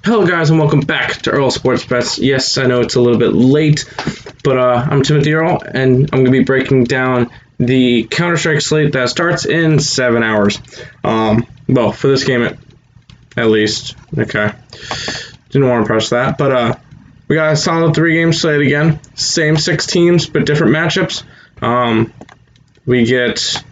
Hello guys and welcome back to Earl Sports Bets. Yes, I know it's a little bit late, but I'm Timothy Earl and I'm going to be breaking down the Counter-Strike slate that starts in 7 hours. Well, for this game at least. Okay. Didn't want to press that, but we got a solid 3-game slate again. Same 6 teams, but different matchups. We get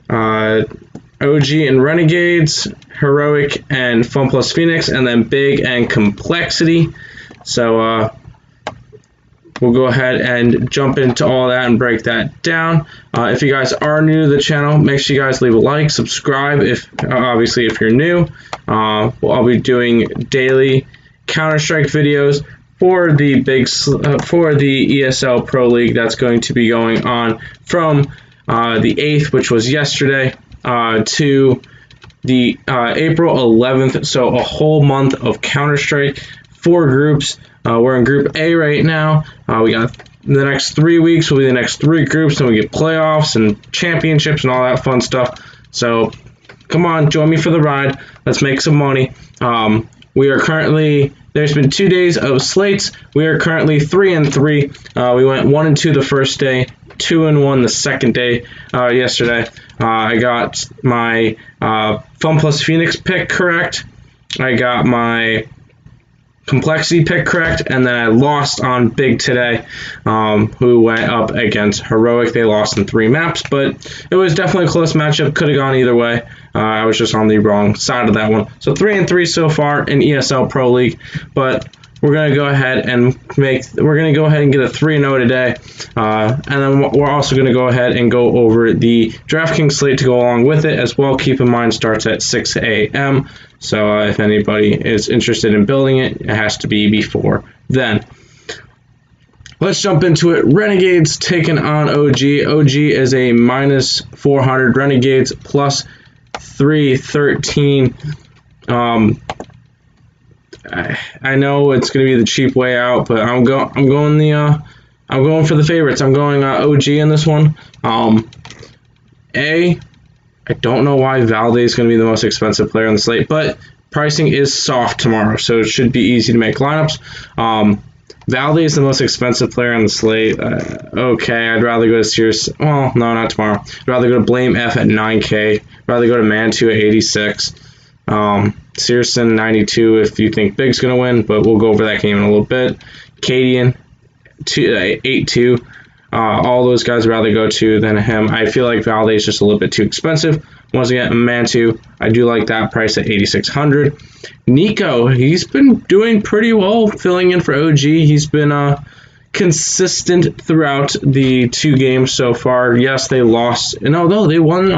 OG and Renegades, Heroic and Fun Plus Phoenix, and then Big and Complexity. So we'll go ahead and jump into all that and break that down. If you guys are new to the channel, make sure you guys leave a like, subscribe if you're new. I'll be doing daily Counter-Strike videos for the ESL Pro League that's going to be going on from the 8th, which was yesterday, to the April 11th, so a whole month of Counter-Strike, 4 groups. We're in Group A right now. We got the next 3 weeks will be the next 3 groups, and we get playoffs and championships and all that fun stuff. So come on, join me for the ride. Let's make some money. We are currently, there's been 2 days of slates. We are currently 3-3. We went 1-2 the first day, 2-1 the second day yesterday. I got my Fun Plus Phoenix pick correct. I got my Complexity pick correct, and then I lost on Big today, who went up against Heroic. They lost in 3 maps, but it was definitely a close matchup. Could have gone either way. I was just on the wrong side of that one. So 3-3 so far in ESL Pro League, but we're gonna go ahead and get a 3-0 today, and then we're also gonna go ahead and go over the DraftKings slate to go along with it as well. Keep in mind, starts at 6 a.m. So if anybody is interested in building it, it has to be before then. Let's jump into it. Renegades taking on OG. OG is a minus 400. Renegades plus 313. I know it's going to be the cheap way out, but I'm going for the favorites. I'm going OG in this one. I don't know why Valde is going to be the most expensive player on the slate, but pricing is soft tomorrow, so it should be easy to make lineups. Valde is the most expensive player on the slate. Okay, I'd rather go to Sears. Well, no, not tomorrow. I'd rather go to Blame F at 9K. I'd rather go to Man2 at 86. Searson 92 if you think Big's going to win, but we'll go over that game in a little bit. Cadian 8-2. All those guys would rather go to than him. I feel like Valde is just a little bit too expensive. Once again, Man2, I do like that price at 8,600. Nico, he's been doing pretty well filling in for OG. He's been consistent throughout the 2 games so far. Yes, they lost, and although they won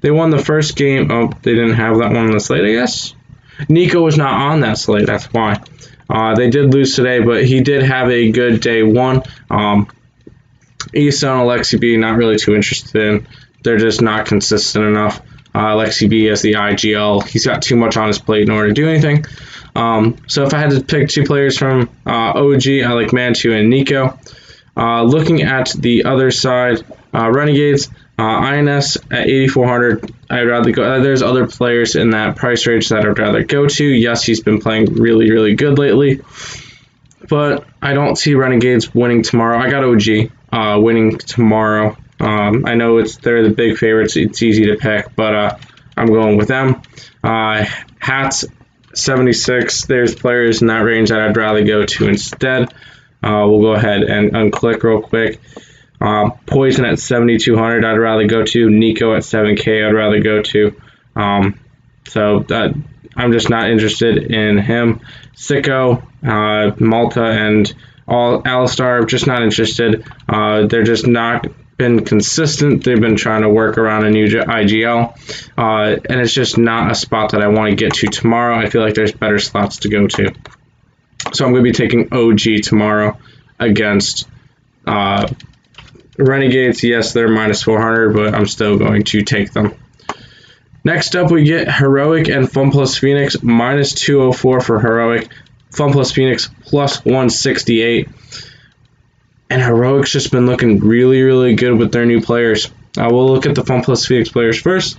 the first game. Oh, they didn't have that one on the slate, I guess. Nico was not on that slate, that's why. They did lose today, but he did have a good day 1. ESL and Alexi B, not really too interested in. They're just not consistent enough. Alexi B as the IGL, he's got too much on his plate in order to do anything. So if I had to pick 2 players from OG, I like Man2 and Nico. Looking at the other side, Renegades, INS at 8,400. I'd rather go. There's other players in that price range that I'd rather go to. Yes, he's been playing really, really good lately, but I don't see Renegades winning tomorrow. I got OG winning tomorrow. I know they're the big favorites. It's easy to pick, but I'm going with them. Hats 76. There's players in that range that I'd rather go to instead. We'll go ahead and unclick real quick. Poison at 7,200, I'd rather go to. Nico at 7K, I'd rather go to. So I'm just not interested in him. Sicko, Malta, and Alistar, just not interested. They're just not been consistent. They've been trying to work around a new IGL, and it's just not a spot that I want to get to tomorrow. I feel like there's better slots to go to. So I'm going to be taking OG tomorrow against Renegades. Yes, they're minus 400, but I'm still going to take them. Next up, we get Heroic and Fun Plus Phoenix, minus 204 for Heroic. Fun Plus Phoenix, plus 168. And Heroic's just been looking really, really good with their new players. We'll look at the Fun Plus Phoenix players first.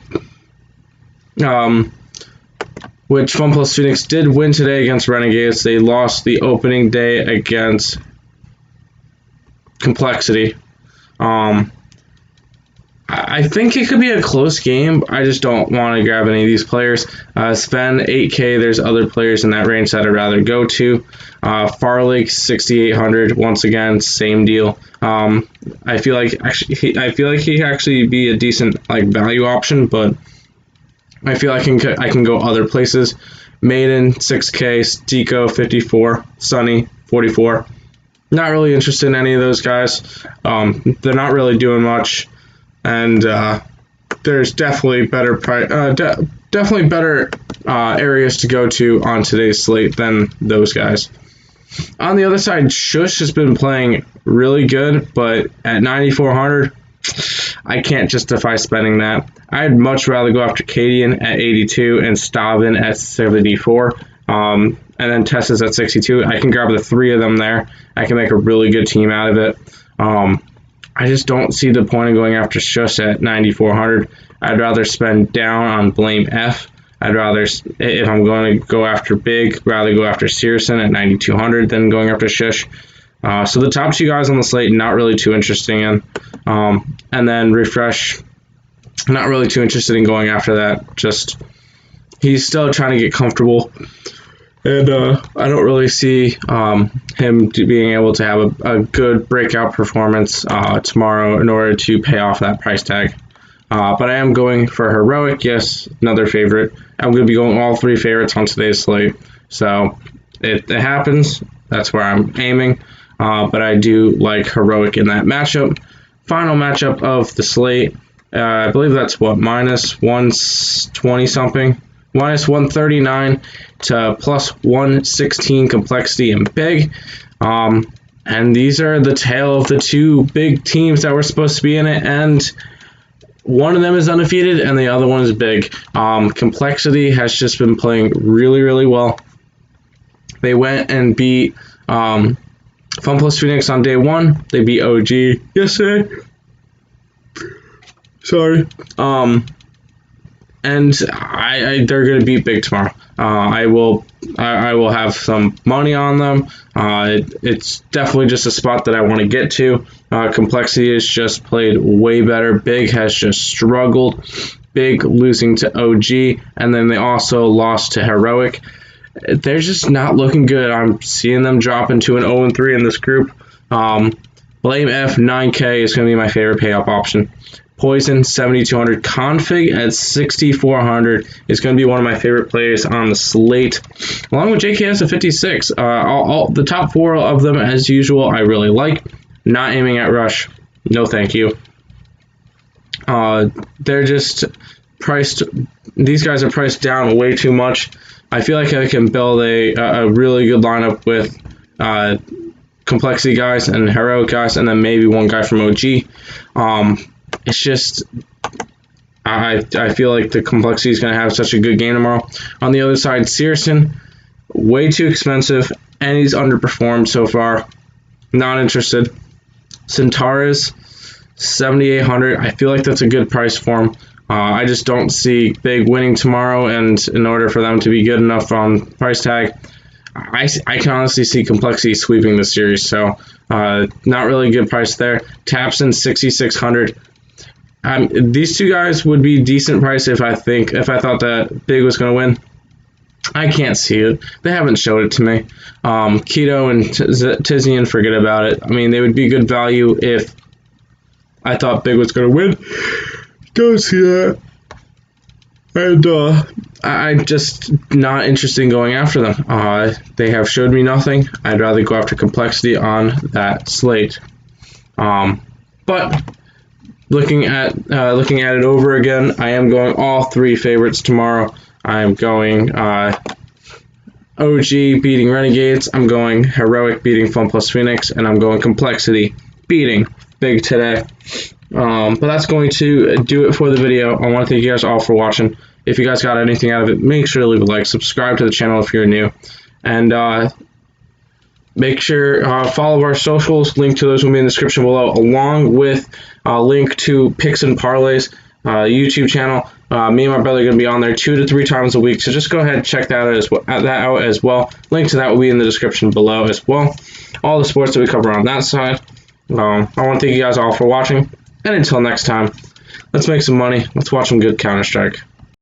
which FunPlus Phoenix did win today against Renegades. They lost the opening day against Complexity. I think it could be a close game. I just don't want to grab any of these players. Spend 8K. There's other players in that range that I'd rather go to. Parleys 6,800. Once again, same deal. I feel like he could actually be a decent like value option, but I feel I can go other places. Maiden 6K. Stico 54. Sunny 44. Not really interested in any of those guys. They're not really doing much. And there's definitely better areas to go to on today's slate than those guys. On the other side, Shush has been playing really good, but at 9,400, I can't justify spending that. I'd much rather go after Cadian at 82 and Stavin at 74, and then Tessa's at 62. I can grab the three of them there. I can make a really good team out of it. I just don't see the point of going after Shush at 9,400. I'd rather spend down on Blame F. I'd rather, if I'm going to go after Big, rather go after Searson at 9,200 than going after Shush. So the top two guys on the slate, not really too interesting in. And then Refresh, not really too interested in going after that. Just, he's still trying to get comfortable. And I don't really see him being able to have a good breakout performance tomorrow in order to pay off that price tag. But I am going for Heroic, yes, another favorite. I'm going to be going all three favorites on today's slate. So it happens. That's where I'm aiming. But I do like Heroic in that matchup. Final matchup of the slate. I believe that's what, minus 120 something. Minus 139 to plus 116 complexity and big. And these are the tale of the two big teams that were supposed to be in it, and one of them is undefeated and the other one is big. Complexity has just been playing really, really well. They went and beat FunPlus Phoenix on day one. They beat OG yesterday. Sorry. And they're going to beat Big tomorrow. I will have some money on them. It's definitely just a spot that I want to get to. Complexity has just played way better. Big has just struggled. Big losing to OG, and then they also lost to Heroic. They're just not looking good. I'm seeing them drop into an 0-3 in this group. Blame F 9K is going to be my favorite pay-up option. Poison 7,200, Config at 6,400 is going to be one of my favorite plays on the slate, along with JKS at 56. All the top four of them, as usual, I really like. Not aiming at Rush, no thank you. They're just priced. These guys are priced down way too much. I feel like I can build a really good lineup with Complexity guys and Heroic guys, and then maybe one guy from OG. It's just, I feel like the Complexity is going to have such a good game tomorrow. On the other side, Searson, way too expensive, and he's underperformed so far. Not interested. Centaurus, 7,800. I feel like that's a good price for him. I just don't see Big winning tomorrow, and in order for them to be good enough on price tag, I can honestly see Complexity sweeping the series. So not really a good price there. Tapson, 6,600. These two guys would be decent price if I thought that Big was going to win. I can't see it. They haven't showed it to me. Keto and Tizian, forget about it. I mean, they would be good value if I thought Big was going to win. Don't see that. And I'm just not interested in going after them. They have showed me nothing. I'd rather go after Complexity on that slate. But looking at it over again, I am going all three favorites tomorrow. I'm going OG beating Renegades. I'm going Heroic beating FunPlus Phoenix, and I'm going Complexity beating Big today. But that's going to do it for the video. I want to thank you guys all for watching. If you guys got anything out of it, make sure to leave a like, subscribe to the channel if you're new, and make sure follow our socials. Link to those will be in the description below, along with a link to Picks and Parleys YouTube channel. Me and my brother are going to be on there 2 to 3 times a week, so just go ahead and check that out as well. Link to that will be in the description below as well. All the sports that we cover on that side. I want to thank you guys all for watching, and until next time, let's make some money. Let's watch some good Counter-Strike.